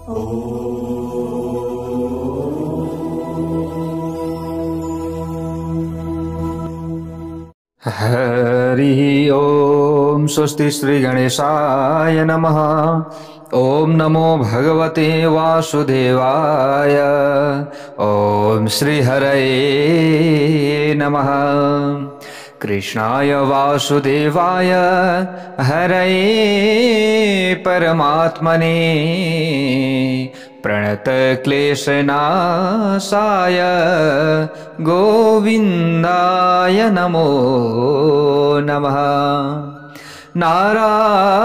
हरि ओम। स्वस्ति श्री गणेशाय नमः। ओम नमो भगवते वासुदेवाय। ओम श्री हरये नमः। कृष्णाय वासुदेवाय हरये परमात्मने प्रणतक्लेशनाशाय गोविन्दाय नमो नमः। नारायणं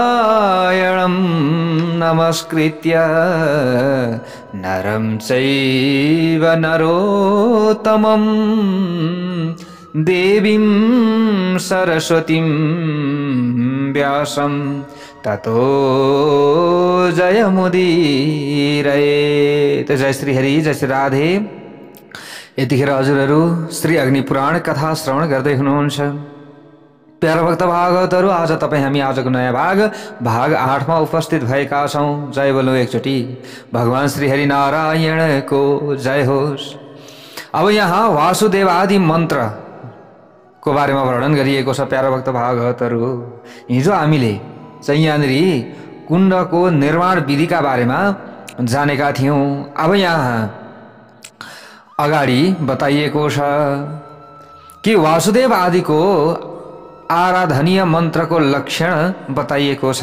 नमस्कृत्य नरं चैव नरोत्तमं देवीं सरस्वतीं व्यासं ततो जयमुदीरये। तो जय श्री हरि, जय श्री राधे। यतिखेर हजुरहरू श्री अग्नि पुराण कथा श्रवण गर्दै हुनुहुन्छ। प्यारा भक्त भागवतहरू, आज हामी आजको नयाँ भाग 8 मा उपस्थित भएका छौं। जय बोलो एकचोटि भगवान श्री हरि नारायणको जय होस्। अब यहाँ वासुदेव आदि मन्त्र को बारेमा वर्णन गरिएको छ। प्यारा भक्त भागवतहरू, हिजो हामीले चाहिँ यहाँनिर कुण्डको निर्माण विधिका बारेमा जानेका थियौं। अब यहाँ अगाडि बताइएको छ कि वासुदेव आदिको आराधनीय मन्त्रको लक्षण बताइएको छ।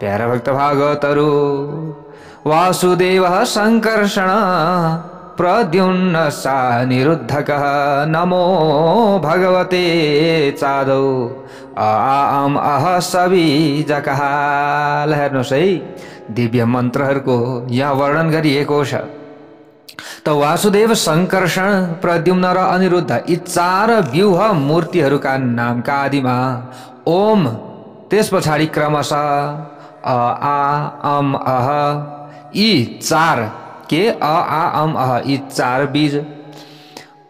प्यारा भक्त भागवतहरू, वासुदेव संकर्षण प्रद्युम्न सानिरुद्धकः नमो भगवते चादौ आम अह सबीजकः। हेर्नुहोस् है, दिव्य मन्त्रहरूको यहाँ वर्णन गरिएको छ। त वासुदेव संकर्षण प्रद्युम्न र अनिरुद्ध यी 4 व्यूह मूर्तिहरूका नामका आदिमा ओम, त्यस पछाडि क्रमशः आ अम अह, यी 4 के आ अम अह, यी 4 बीज,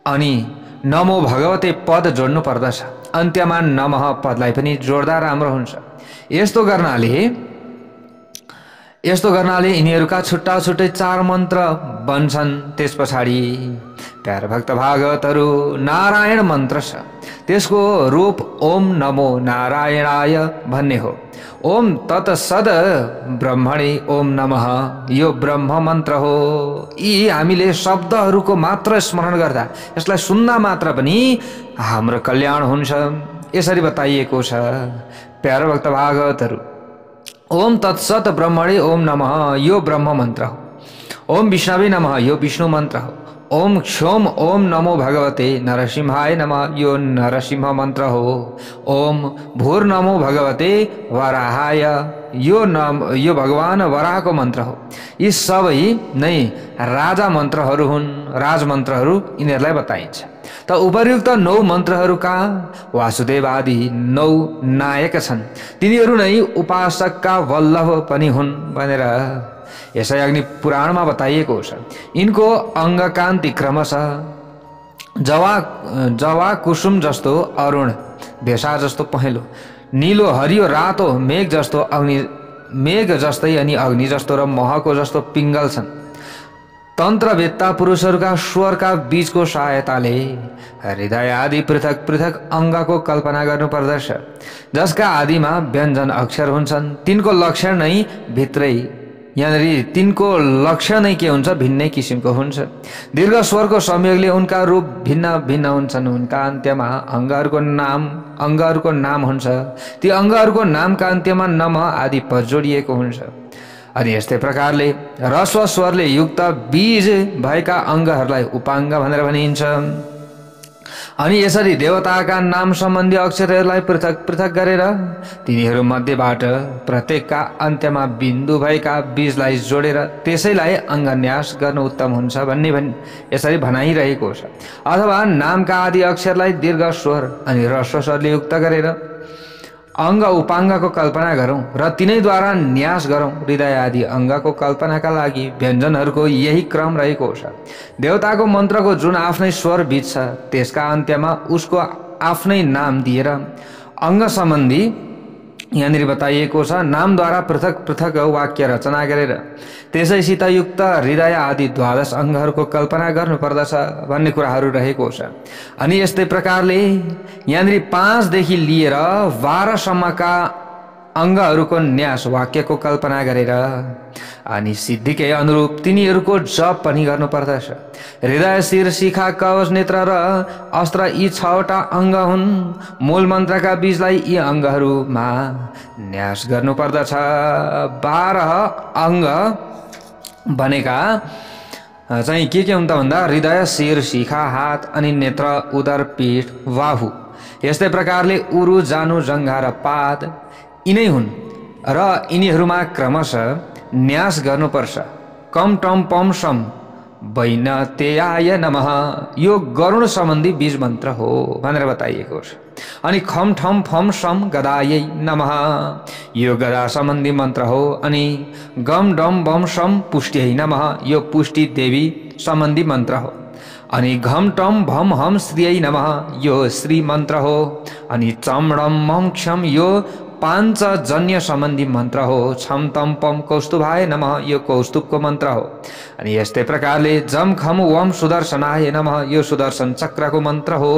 अनि नमो भगवते पद जोड्नु पर्दछ। अन्त्यमा नमः पदलाई पनि जोड्दा राम्रो हुन्छ। यस्तो गर्नाले यिनीहरूका छुट्टा छुट्टै 4 मन्त्र बन्छन्। त्यस पछाडि प्यारा भक्त भागवतहरू, नारायण मन्त्र छ, त्यसको रूप ओम नमो नारायणाय भन्ने हो। ओम तत्सद ब्रह्मणे ओम नमः, यो ब्रह्म मन्त्र हो। यी हामीले शब्दहरूको मात्र स्मरण गर्दा, यसलाई सुन्दा मात्र पनि हाम्रो कल्याण हुन्छ, यसरी बताइएको छ। प्यारा भक्त भागवतहरू, ओम तत्सत ब्रह्मणे ओम नमः, यो ब्रह्म मन्त्र हो। ओम विष्णवे नमः, यो विष्णु मन्त्र हो। ओम क्षोम ओम नमो भगवते नरसिंहाय नमः, यो नरसिंह मन्त्र हो। ओम भूर नमो भगवते वराहाय, यो भगवान वराहको मन्त्र हो। यी सबै नै राजा मन्त्रहरू हुन्, राजमन्त्रहरू, यिनीहरूलाई बताइन्छ। त उपर्युक्त 9 मन्त्रहरूका वासुदेव आदि 9 नायक छन्, तिनीहरू नै उपासकका वल्लभ पनि हुन् भनेर यसै अग्नि पुराणमा बताइएको छ। यिनको अङ्गकान्ति क्रमशः जवा कुसुम जस्तो अरुण, भेषा जस्तो पहेँलो, नीलो हरियो रातो, मेघ जस्तै अनि अग्नि जस्तो र महको जस्तो पिङ्गल छन्। तन्त्रवेत्ता पुरुषहरूका स्वरका बीजको सहायताले हृदय आदि पृथक पृथक अङ्गको कल्पना गर्नुपर्दछ, जसका आदिमा व्यञ्जन अक्षर हुन्छन्। तिनको लक्षण नै भित्रै, यहाँनिर तिनको लक्षण नै के हुन्छ, भिन्नै किसिमको हुन्छ। दीर्घ स्वरको संयोगले उनका रूप भिन्न भिन्न हुन्छन्। उनका अन्त्यमा अङ्गहरूको नाम हुन्छ। ती अङ्गहरूको नामका अन्त्यमा नम आदि पद जोडिएको हुन्छ। अनि यस्तै प्रकारले ह्रस्व स्वरले युक्त बीज भएका अङ्गहरूलाई उपाङ्ग भनेर भनिन्छ। अनि यसरी देवताका नाम सम्बन्धी अक्षरहरूलाई पृथक पृथक गरेर तिनीहरू मध्येबाट प्रत्येकका अन्त्यमा बिन्दु भएका बीजलाई जोडेर त्यसैलाई अङ्गन्यास गर्नु उत्तम हुन्छ भन्ने यसरी भनाइरहेको छ। अथवा नामका आदि अक्षरलाई दीर्घ स्वर अनि ह्रस्व स्वरले युक्त गरेर अङ्ग उपाङ्गको कल्पना गरौँ र तिनैद्वारा न्यास गरौँ। हृदय आदि अङ्गको कल्पनाका लागि व्यञ्जनहरूको यही क्रम रहेको छ। देवताको मन्त्रको जुन आफ्नै स्वर बीज छ, त्यसका अन्त्यमा उसको आफ्नै नाम दिएर अङ्ग सम्बन्धी यहाँनिर बताइएको छ नामद्वारा पृथक पृथक वाक्य रचना गरेर त्यसैसित युक्त हृदय आदि 12 अङ्गहरूको कल्पना गर्नुपर्दछ भन्ने कुराहरू रहेको छ। अनि यस्तै प्रकारले यहाँनिर 5 देखि लिएर 12 सम्मका अङ्गहरूको न्यास वाक्यको कल्पना गरेर अनि सिद्धिकै अनुरूप तिनीहरूको जप पनि गर्नुपर्दछ। हृदय, शिर, शिखा, कवच, नेत्र र अस्त्र यी 6वटा अङ्ग हुन्। मूल मन्त्रका बीजलाई यी अङ्गहरूमा न्यास गर्नुपर्दछ। 12 अङ्ग भनेका चाहिँ के हुन् त भन्दा हृदय, शिर, शिखा, हात अनि नेत्र, उदर, पीठ, बाहु, यस्तै प्रकारले उरु, जानु, जङ्घा र पाद यिनै हुन् र यिनीहरूमा क्रमशः न्यास गर्नुपर्छ। कम टम पम सम वैनतेयाय नमः यो गरुड सम्बन्धी बीज मन्त्र हो भनेर बताइएको छ। अनि खम ठम फम सम गदायै नमः यो गदा सम्बन्धी मन्त्र हो। अनि गम डम बम सम पुष्ट्यै नमः यो पुष्टि देवी सम्बन्धी मन्त्र हो। अनि घम टम भम हम श्रीयै नमः यो श्री मन्त्र हो। अनि चम डम मम क्षम यो पाञ्चजन्य सम्बन्धी मन्त्र हो। छम तम पम कौस्तुभाय नमः यो कौस्तुभको मन्त्र हो। अनि यस्तै प्रकारले जम खम वम सुदर्शनाय नमः यो सुदर्शन चक्रको मन्त्र हो।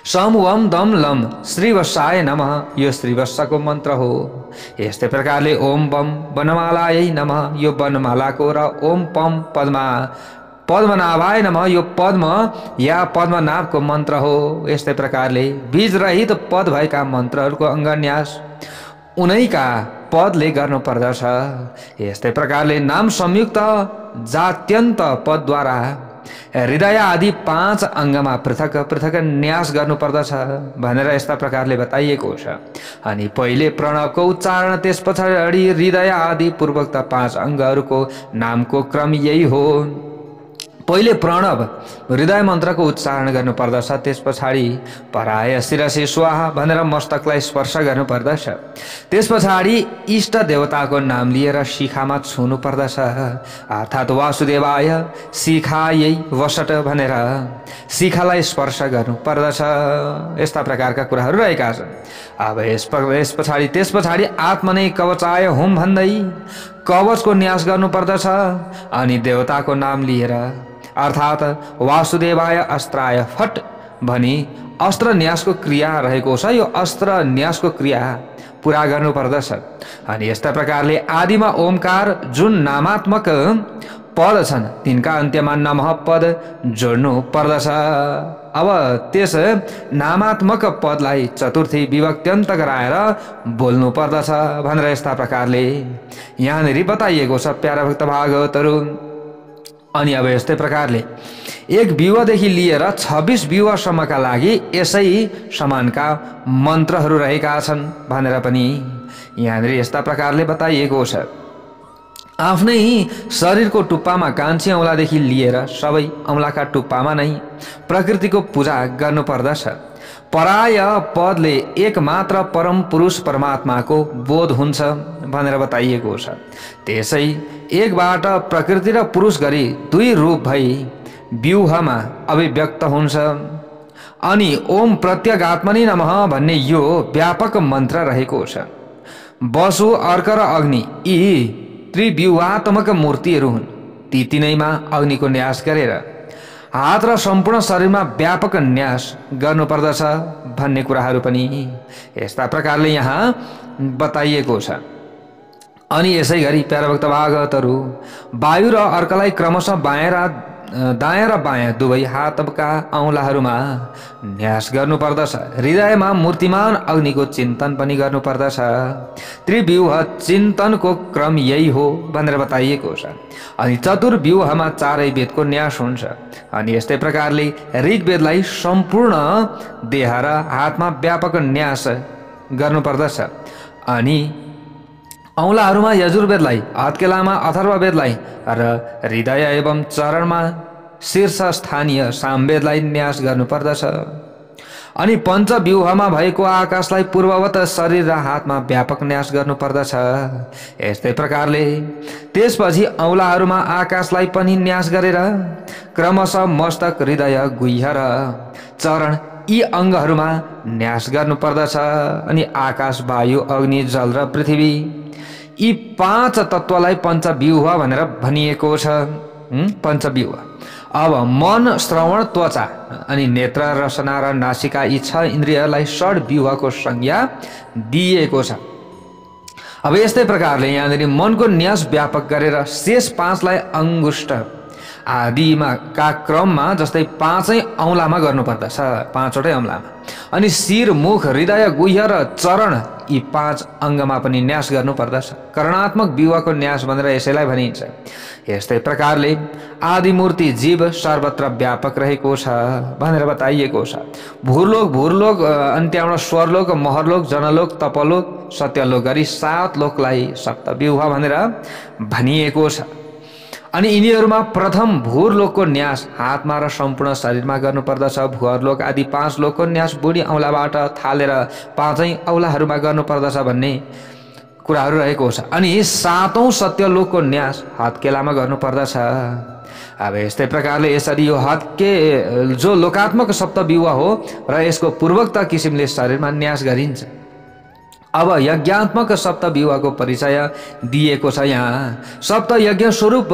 सम वम दम लम श्रीवत्साय नमः यो श्रीवत्सको मन्त्र हो। यस्तै प्रकारले ओम बम वनमालायै नमः यो वनमालाको र ओम पम पद्मनाभाय नमः यो पद्म या पद्मनाभको मन्त्र हो। यस्तै प्रकारले बीज रहित पद भएका मन्त्रहरूको अङ्गन्यास उनैका पदले गर्नुपर्दछ। यस्तै प्रकारले नाम संयुक्त जात्यन्त पदद्वारा हृदय आदि 5 अङ्गमा पृथक पृथक न्यास गर्नुपर्दछ भनेर यस्ता प्रकारले बताइएको छ। अनि पहिले प्रणवको उच्चारण, त्यस पछाडि हृदय आदि पूर्वोक्त 5 अङ्गहरूको नामको क्रम यही हो। पहिले प्रणव हृदय मन्त्रको उच्चारण गर्नुपर्दछ, त्यस पछाडि पराय शिरसे स्वाहा भनेर मस्तकलाई स्पर्श गर्नुपर्दछ। त्यस पछाडि इष्ट देवताको नाम लिएर शिखामा छुनु पर्दछ, अर्थात् वासुदेवाय शिखायै वसट भनेर शिखालाई स्पर्श गर्नुपर्दछ। यस्ता प्रकारका कुराहरू रहेका छन्। अब त्यस पछाडि आत्मनै कवचाय हुम भन्दै कवचको न्यास गर्नुपर्दछ। अनि देवताको नाम लिएर अर्थात् वासुदेवाय अस्त्राय फट भनी अस्त्र न्यासको क्रिया रहेको छ। यो अस्त्र न्यासको क्रिया पुरा गर्नुपर्दछ। अनि यस्ता प्रकारले आदिमा ओमकार जुन नामात्मक पद छन् तिनका अन्त्यमा नमः पद जोड्नु पर्दछ। अब त्यस नामात्मक पदलाई चतुर्थी विभक्त्यन्त गराएर बोल्नु पर्दछ भनेर यस्ता प्रकारले यहाँनिर बताइएको छ प्यारा भक्त भागवतहरू। अनि अब यस्तै प्रकारले 1 व्यूहदेखि लिएर 26 व्यूहसम्मका लागि यसै समानका मन्त्रहरू रहेका छन् भनेर पनि यहाँनिर यस्ता प्रकारले बताइएको छ। आफ्नै शरीरको टुप्पामा कान्छी औँलादेखि लिएर सबै औँलाका टुप्पामा नै प्रकृतिको पूजा गर्नुपर्दछ। पराय पदले एकमात्र परम पुरुष परमात्माको बोध हुन्छ भनेर बताइएको छ। त्यसै एकबाट प्रकृति र पुरुष गरी 2 रूप भई व्यूहमा अभिव्यक्त हुन्छ। अनि ओम प्रत्यगात्मनि नमः भन्ने यो व्यापक मन्त्र रहेको छ। वसु, अर्क र अग्नि यी त्रिव्यूहात्मक मूर्तिहरू हुन्। ती तीनैमा अग्निको न्यास गरेर हात र सम्पूर्ण शरीरमा व्यापक न्यास गर्नुपर्दछ भन्ने कुराहरू पनि यस्ता प्रकारले यहाँ बताइएको छ। अनि यसै गरी प्यारा भक्त भागवतहरू वायु र अर्कलाई क्रमशः दायाँ र बायाँ दुवै हातका औँलाहरूमा न्यास गर्नुपर्दछ। हृदयमा मूर्तिमान अग्निको चिन्तन पनि गर्नुपर्दछ। त्रिव्यूह चिन्तनको क्रम यही हो भनेर बताइएको छ। अनि चतुर्व्यूहमा 4 वेदको न्यास हुन्छ। अनि यस्तै प्रकारले ऋग्वेदलाई सम्पूर्ण देह र हातमा व्यापक न्यास गर्नुपर्दछ। अनि औँलाहरूमा यजुर्वेदलाई, हत्केलामा अथर्ववेदलाई र हृदय एवं चरणमा शीर्ष स्थानीय सामवेदलाई न्यास गर्नुपर्दछ। अनि पञ्चव्यूहमा भएको आकाशलाई पूर्ववत शरीर र हातमा व्यापक न्यास गर्नुपर्दछ। यस्तै प्रकारले त्यसपछि औँलाहरूमा आकाशलाई पनि न्यास गरेर क्रमशः मस्तक, हृदय, गुह्य र चरण यी अङ्गहरूमा न्यास गर्नुपर्दछ। अनि आकाश, वायु, अग्नि, जल र पृथ्वी यी 5 तत्त्वलाई पञ्चव्यूह भनेर भनिएको छ। पञ्चव्यूह। अब मन, श्रवण, त्वचा अनि नेत्र, रसना र नासिका यी 6 इन्द्रियहरूलाई षड्व्यूहको संज्ञा दिएको छ। अब यस्तै प्रकारले यहाँनिर मनको न्यास व्यापक गरेर शेष 5लाई अङ्गुष्ठ आदिमा का क्रममा जस्तै 5 औँलामा गर्नुपर्दछ, 5वटै औँलामा। अनि शिर, मुख, हृदय, गुह्य र चरण यी 5 अङ्गमा पनि न्यास गर्नुपर्दछ। करणात्मक व्यूहको न्यास भनेर यसैलाई भनिन्छ। यस्तै प्रकारले आदिमूर्ति जीव सर्वत्र व्यापक रहेको छ भनेर बताइएको छ। भूरलोक अनि त्यहाँबाट स्वरलोक, महरलोक, जनलोक, तपलोक, सत्यलोक गरी 7 लोकलाई सप्तव्यूह भनेर भनिएको छ। अनि यिनीहरूमा प्रथम भूरलोकको न्यास हातमा र सम्पूर्ण शरीरमा गर्नुपर्दछ। भूअरलोक आदि 5 लोकको न्यास बुढी औँलाबाट थालेर 5 औँलाहरूमा गर्नुपर्दछ भन्ने कुराहरू रहेको छ। अनि 7औं सत्यलोकको न्यास हत्केलामा गर्नुपर्दछ। अब यस्तै प्रकारले यसरी यो हत्के जो लोकात्मक सप्तव्यूह हो र यसको पूर्वोक्त किसिमले शरीरमा न्यास गरिन्छ। अब यज्ञात्मक सप्तव्यूहको परिचय दिएको छ। यहाँ सप्त यज्ञ स्वरूप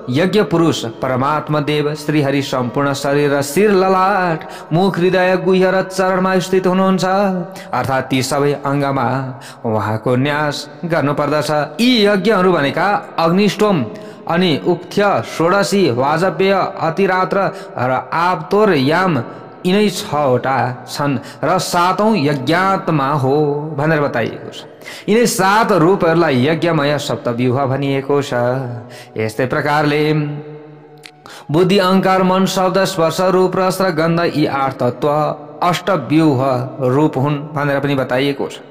यज्ञ पुरुष परमात्मा देव श्रीहरि सम्पूर्ण शरीर र शिर, ललाट, मुख, हृदय, गुह्य र चरणमा स्थित हुनुहुन्छ। अर्थात् ती सबै अङ्गमा उहाँको न्यास गर्नुपर्दछ। यी यज्ञहरू भनेका अग्निष्टोम अनि उक्थ्य, षोडशी, वाजपेय, अतिरात्र र आपतोर याम यिनै 6वटा छन् र 7औं यज्ञात्मा हो भनेर बताइएको छ। यिनै 7 रूपहरूलाई यज्ञमय सप्तव्यूह भनिएको छ। यस्तै प्रकारले बुद्धि, अहङ्कार, मन, शब्द, स्पर्श, रूप, रस र गन्ध यी 8 तत्त्व अष्टव्यूह रूप हुन् भनेर पनि बताइएको छ।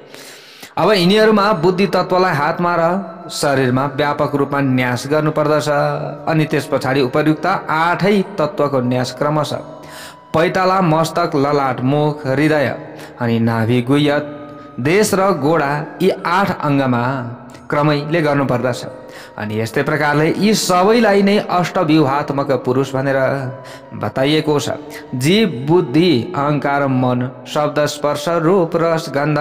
अब यिनीहरूमा बुद्धि तत्त्वलाई हातमा र शरीरमा व्यापक रूपमा न्यास गर्नुपर्दछ। अनि त्यस पछाडि उपर्युक्त 8 तत्त्वको न्यास क्रमशः पैताला, मस्तक, ललाट, मुख, हृदय अनि नाभि, गुह्य, देश र गोडा यी 8 अङ्गमा क्रमैले गर्नुपर्दछ। अनि यस्तै प्रकारले यी सबैलाई नै अष्टव्यूहात्मक पुरुष भनेर बताइएको छ। जीव, बुद्धि, अहङ्कार, मन, शब्द, स्पर्श, रूप, रस, गन्ध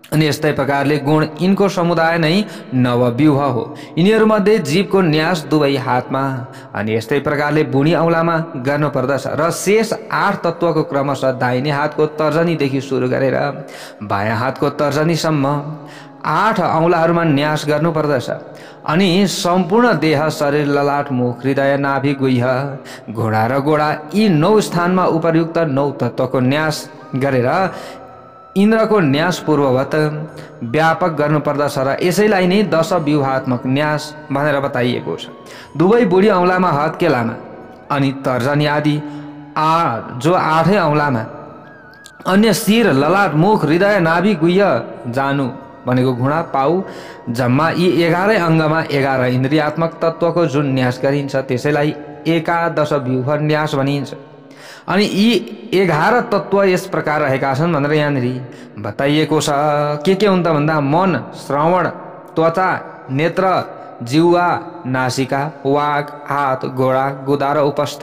अनि यस्तै प्रकारले गुण यिनको समुदाय नै नवव्यूह हो। यिनीहरूमध्ये जीवको न्यास दुवै हातमा अनि यस्तै प्रकारले बुढी औँलामा गर्नुपर्दछ र शेष 8 तत्त्वको क्रमशः दाहिने हातको तर्जनीदेखि सुरु गरेर बायाँ हातको तर्जनीसम्म 8 औँलाहरूमा न्यास गर्नुपर्दछ। अनि सम्पूर्ण देह, शरीर, ललाट, मुख, हृदय, नाभि, गुह्य, घोडा र गोडा यी 9 स्थानमा उपर्युक्त 9 तत्त्वको न्यास गरेर इन्द्रको न्यास पूर्ववत व्यापक गर्नुपर्दछ र यसैलाई नै 10 व्यूहात्मक न्यास भनेर बताइएको छ। दुवै बुढी औँलामा, हत्केलामा अनि तर्जनी आदि जो 8 औँलामा, अन्य शिर, ललाट, मुख, हृदय, नाभि, गुह्य, जानु भनेको घुँडा, पाउ जम्मा यी 11 अङ्गमा 11 इन्द्रियात्मक तत्त्वको जुन न्यास गरिन्छ त्यसैलाई एकादश व्यूह न्यास भनिन्छ। अनि यी 11 तत्त्व यस प्रकार रहेका छन् भनेर यहाँनिर बताइएको छ। के हुन् त भन्दा मन, श्रवण, त्वचा, नेत्र, जिह्वा, नासिका, वाग, हात, गोडा, गुदा र उपस्थ।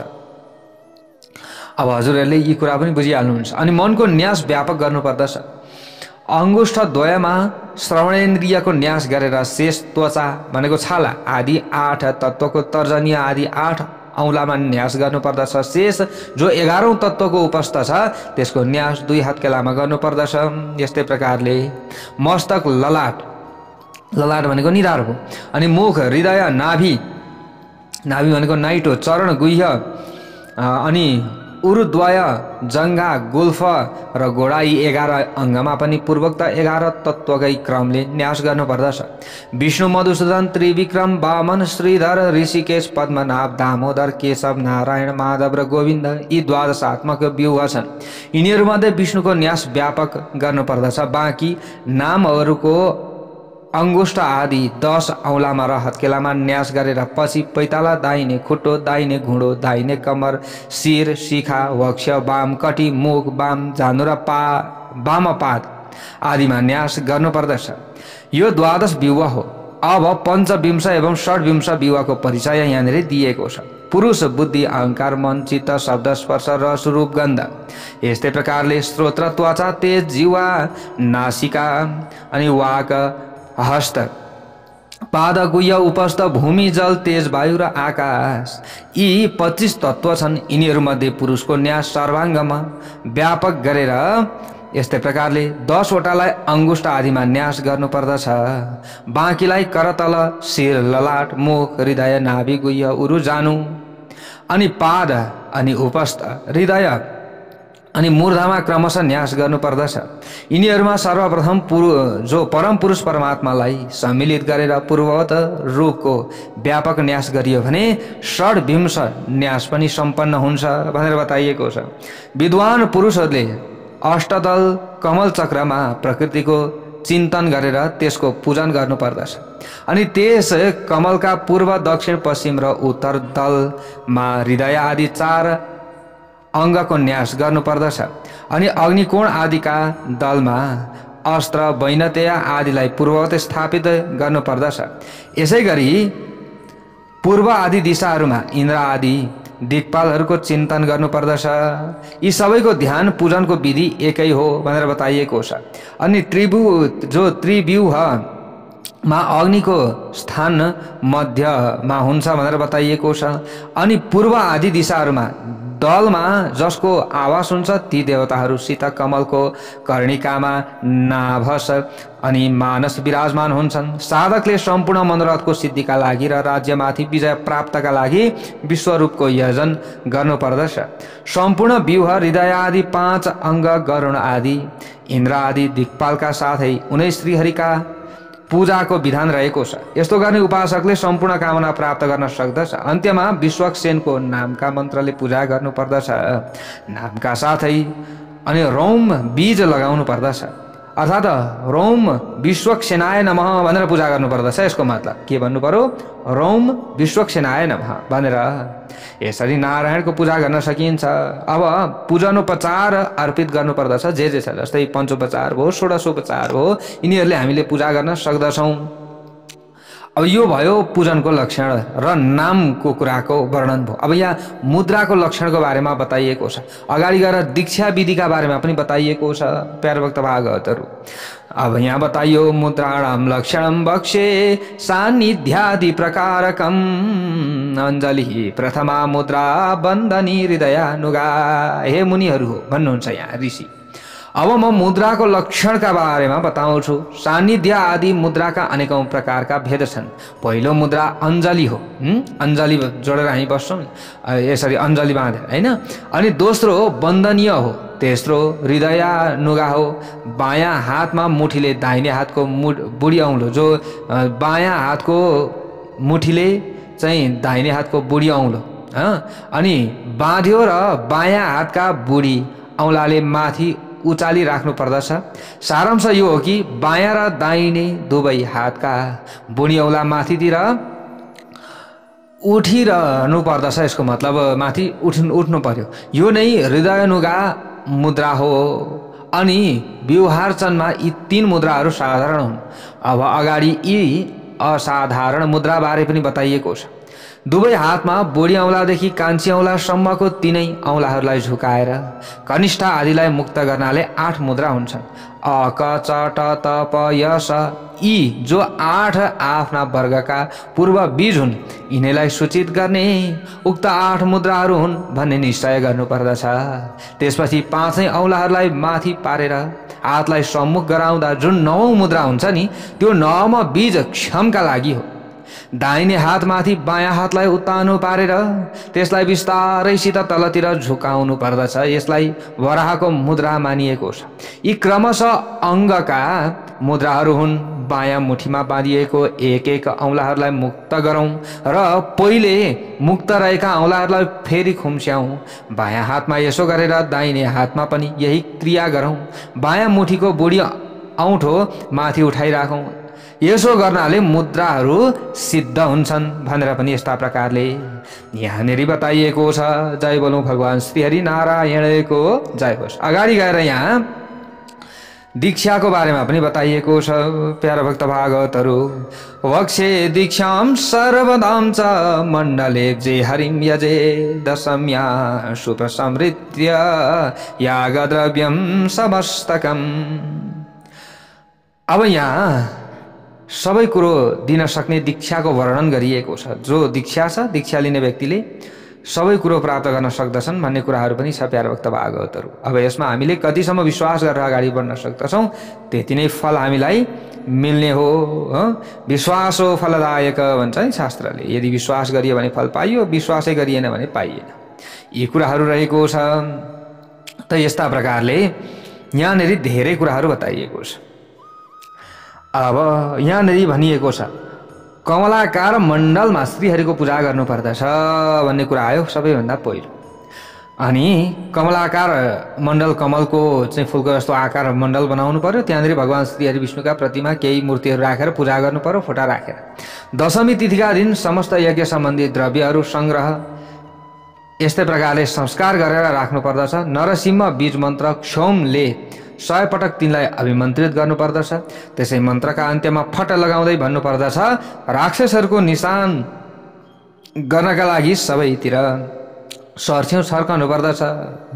अब हजुरहरूले यी कुरा पनि बुझिहाल्नुहुन्छ। अनि मनको न्यास व्यापक गर्नुपर्दछ। अङ्गुष्ठ द्वयमा श्रवणेन्द्रियको न्यास गरेर शेष त्वचा भनेको छाला आदि 8 तत्त्वको तर्जनी आदि 8 औँलामा न्यास गर्नुपर्दछ। शेष जो 11औं तत्त्वको उपस्थ छ त्यसको न्यास 2 हत्केलामा गर्नुपर्दछ। यस्तै प्रकारले मस्तक, ललाट भनेको निधार हो। अनि मुख, हृदय, नाभि भनेको नाइटो, चरण, गुह्य अनि उरुद्वय, जङ्घा, गुल्फ र गोडा यी 11 अङ्गमा पनि पूर्वोक्त 11 तत्त्वकै क्रमले न्यास गर्नुपर्दछ। विष्णु, मधुसूदन, त्रिविक्रम, वामन, श्रीधर, ऋषिकेश, पद्मनाभ, दामोदर, केशव, नारायण, माधव र गोविन्द यी 12 व्यूह छन्। यिनीहरूमध्ये विष्णुको न्यास व्यापक गर्नुपर्दछ। बाँकी नामहरूको अङ्गुष्ठ आदि 10 औँलामा र हत्केलामा न्यास गरेर पछि पैताला, दाहिने खुट्टो, दाहिने घुँडो, दाहिने कमर, शिर, शिखा, वक्ष, वाम कटी, मुख, वाम जानु र वामपाद आदिमा न्यास गर्नुपर्दछ। यो 12 व्यूह हो। अब पञ्चविंश एवं षड्विंश विवाहको परिचय यहाँनिर दिएको छ। पुरुष बुद्धि अहंकार मन चित्त शब्द स्पर्श रस रूप गन्ध। यस्तै प्रकारले श्रोत्र त्वचा तेज जीवा नासिका अनि वाक हस्त पाद गुह्य उपस्थ भूमि जल तेज वायु र आकाश यी 25 तत्व छन्। यिनीहरूमध्ये पुरुषको न्यास सर्वाङ्गमा व्यापक गरेर यस्तै प्रकारले 10 वटालाई अंगुष्ठ आदिमा न्यास गर्नुपर्दछ। बाँकीलाई करतल शिर ललाट मुख हृदय नाभि गुह्य उरु जानु अनि पाद अनि उपस्थ हृदय अनि मूर्धामा क्रमशः न्यास गर्नुपर्दछ। यिनीहरूमा सर्वप्रथम जो परम पुरुष परमात्मालाई सम्मिलित गरेर पूर्ववत रूपको व्यापक न्यास गरियो भने षड्विंश न्यास पनि सम्पन्न हुन्छ भनेर बताइएको छ। विद्वान पुरुषहरूले अष्टदल कमल चक्रमा प्रकृतिको चिन्तन गरेर त्यसको पूजन गर्नुपर्दछ। अनि त्यस कमलका पूर्व दक्षिण पश्चिम र उत्तर दलमा हृदय आदि 4 अङ्गको न्यास गर्नुपर्दछ। अनि अग्निकोण आदिका दलमा अस्त्र वैनतेय आदिलाई पूर्ववत स्थापित गर्नुपर्दछ। यसै गरी पूर्व आदि दिशाहरूमा इन्द्र आदि दिक्पालहरूको चिन्तन गर्नुपर्दछ। यी सबैको ध्यान पूजनको विधि एकै हो भनेर बताइएको छ। अनि त्रिव्यूहमा अग्निको स्थान मध्यमा हुन्छ भनेर बताइएको छ। अनि पूर्व आदि दिशाहरूमा दलमा जसको आवास हुन्छ ती देवताहरूसित कमलको कर्णिकामा नाभस अनि मानस विराजमान हुन्छन्। साधकले सम्पूर्ण मनोरथको सिद्धिका लागि र राज्यमाथि विजय प्राप्तका लागि विश्वरूपको यजन गर्नुपर्दछ। सम्पूर्ण व्यूह हृदय आदि 5 अङ्ग गरुण आदि इन्द्र आदि दिक्पालका साथै 19 श्रीहरिका पूजाको विधान रहेको छ। यस्तो गर्ने उपासकले सम्पूर्ण कामना प्राप्त गर्न सक्दछ। अन्त्यमा विश्वक्सेनको नामका मन्त्रले पूजा गर्नुपर्दछ। नामका साथै अनि रोम बीज लगाउनु पर्दछ। अर्थात् रोम विश्वक्सेनाय नमः भनेर पूजा गर्नुपर्दछ। यसको मतलब के भन्नु पर्यो? रोम विश्वक्सेनाय नमः भनेर यसरी नारायणको पूजा गर्न सकिन्छ। अब पूजनोपचार अर्पित गर्नुपर्दछ जे छ, जस्तै पञ्चोपचार भयो, षोडशोपचार भयो, यिनीहरूले हामीले पूजा गर्न सक्दछौँ। अब यो भयो पूजनको लक्षण र नामको कुराको वर्णन भयो। अब यहाँ मुद्राको लक्षणको बारेमा बताइएको छ। अगाडि गएर दीक्षा विधिका बारेमा पनि बताइएको छ प्यारभक्त भागवतहरू। अब यहाँ बताइयो मुद्राणाम लक्षणम बक्षे सान्निध्यादि प्रकारकम अञ्जलि प्रथमा मुद्रा बन्धनी हृदयानुगा। हे मुनिहरू हो भन्नुहुन्छ यहाँ ऋषि। अब म मुद्राको लक्षणका बारेमा बताउँछु। सान्निध्य आदि मुद्राका अनेकौं प्रकारका भेद छन्। पहिलो मुद्रा अञ्जलि हो। अञ्जलि जोडेर हामी बस्छौँ यसरी अञ्जलि बाँधेर हैन। अनि दोस्रो हो बन्दनीय हो। तेस्रो हृदयानुगा हो। बायाँ हातमा मुठीले दाहिने हातको बुढी औँलो, जो बायाँ हातको मुठीले चाहिँ दाहिने हातको बुढी औँलो अनि बाँध्यो र बायाँ हातका बुढी औँलाले माथि उचाली राख्नु पर्दछ। सारांश यो हो कि बायाँ र दाहिने दुवै हातका बुढी औँला माथितिर उठिरहनु पर्दछ। यसको मतलब माथि उठ्नु पर्यो। यो नै हृदयानुगा मुद्रा हो। अनि व्यवहारचनमा यी 3 मुद्राहरू साधारण हुन्। अब अगाडि यी असाधारण मुद्रा बारे पनि बताइएको छ। दुवै हातमा बुढी औँलादेखि कान्छी औँलासम्मको 3 औँलाहरूलाई झुकाएर कनिष्ठ आदिलाई मुक्त गर्नाले 8 मुद्रा हुन्छन्। अ क च ट त प य स यी जो 8 आफ्ना वर्गका पूर्व बीज हुन्, यिनीलाई सूचित गर्ने उक्त 8 मुद्राहरू हुन् भन्ने निश्चय गर्नुपर्दछ। त्यसपछि 5 औँलाहरूलाई माथि पारेर हातलाई सम्मुख गराउँदा जुन 9औं मुद्रा हुन्छ नि, त्यो 9औं बीज क्षमका लागि हो। दाहिने हातमाथि बायाँ हातलाई उत्तानो पारेर त्यसलाई बिस्तारैसित तलतिर झुकाउनु पर्दछ। यसलाई वराहको मुद्रा मानिएको छ। यी क्रमशः अङ्गका मुद्राहरू हुन्। बायाँ मुठीमा बाँधिएको एक औँलाहरूलाई मुक्त गरौँ र पहिले मुक्त रहेका औँलाहरूलाई फेरि खुम्स्याउँ। बायाँ हातमा यसो गरेर दाहिने हातमा पनि यही क्रिया गरौँ। बायाँ मुठीको बुढी औँठो माथि उठाइराखौँ। यसो गर्नाले मुद्राहरू सिद्ध हुन्छन् भनेर पनि यस्ता प्रकारले यहाँनिर बताइएको छ। जय बोलौं भगवान श्री हरि नारायणको जय होस्। अगाडि गएर यहाँ दीक्षाको बारेमा पनि बताइएको छ। प्यारा भक्त भागवतहरू वक्षे दीक्षाम सर्वदाम च मण्डले जे हरिम यजे दशम्या शुभ समृत्य यागद्रव्यम समस्तकम। अब यहाँ सबै कुरो दिन सक्ने दीक्षाको वर्णन गरिएको छ। जो दीक्षा छ, दीक्षा लिने व्यक्तिले सबै कुरो प्राप्त गर्न सक्दछन् भन्ने कुराहरू पनि छ प्यारा भक्त भागवतहरू। अब यसमा हामीले कतिसम्म विश्वास गरेर अगाडि बढ्न सक्दछौँ त्यति नै फल हामीलाई मिल्ने हो। विश्वास हो फलदायक भन्छ नि शास्त्रले। यदि विश्वास गरियो भने फल पाइयो, विश्वासै गरिएन भने पाइएन। यी कुराहरू रहेको छ। त यस्ता प्रकारले यहाँनिर धेरै कुराहरू बताइएको छ। अब यहाँनिर भनिएको छ कमलाकार मण्डलमा श्रीहरिको पूजा गर्नुपर्दछ भन्ने कुरा आयो सबैभन्दा पहिलो। अनि कमलाकार मण्डल, कमलको चाहिँ फुलको जस्तो आकार मण्डल बनाउनु पर्यो। त्यहाँनिर भगवान् श्रीहरि विष्णुका प्रतिमा केही मूर्तिहरू राखेर पूजा गर्नु पर्यो, फोटा राखेर। दशमी तिथिका दिन समस्त यज्ञ सम्बन्धी द्रव्यहरू सङ्ग्रह यस्तै प्रकारले संस्कार गरेर राख्नु पर्दछ। नरसिंह बीज मन्त्र क्षौमले 100 पटक तिनलाई अभिमन्त्रित गर्नुपर्दछ। त्यसै मन्त्रका अन्त्यमा फट लगाउँदै भन्नुपर्दछ राक्षसहरूको निशान गर्नका लागि सबैतिर सर्छौँ छर्कनु पर्दछ।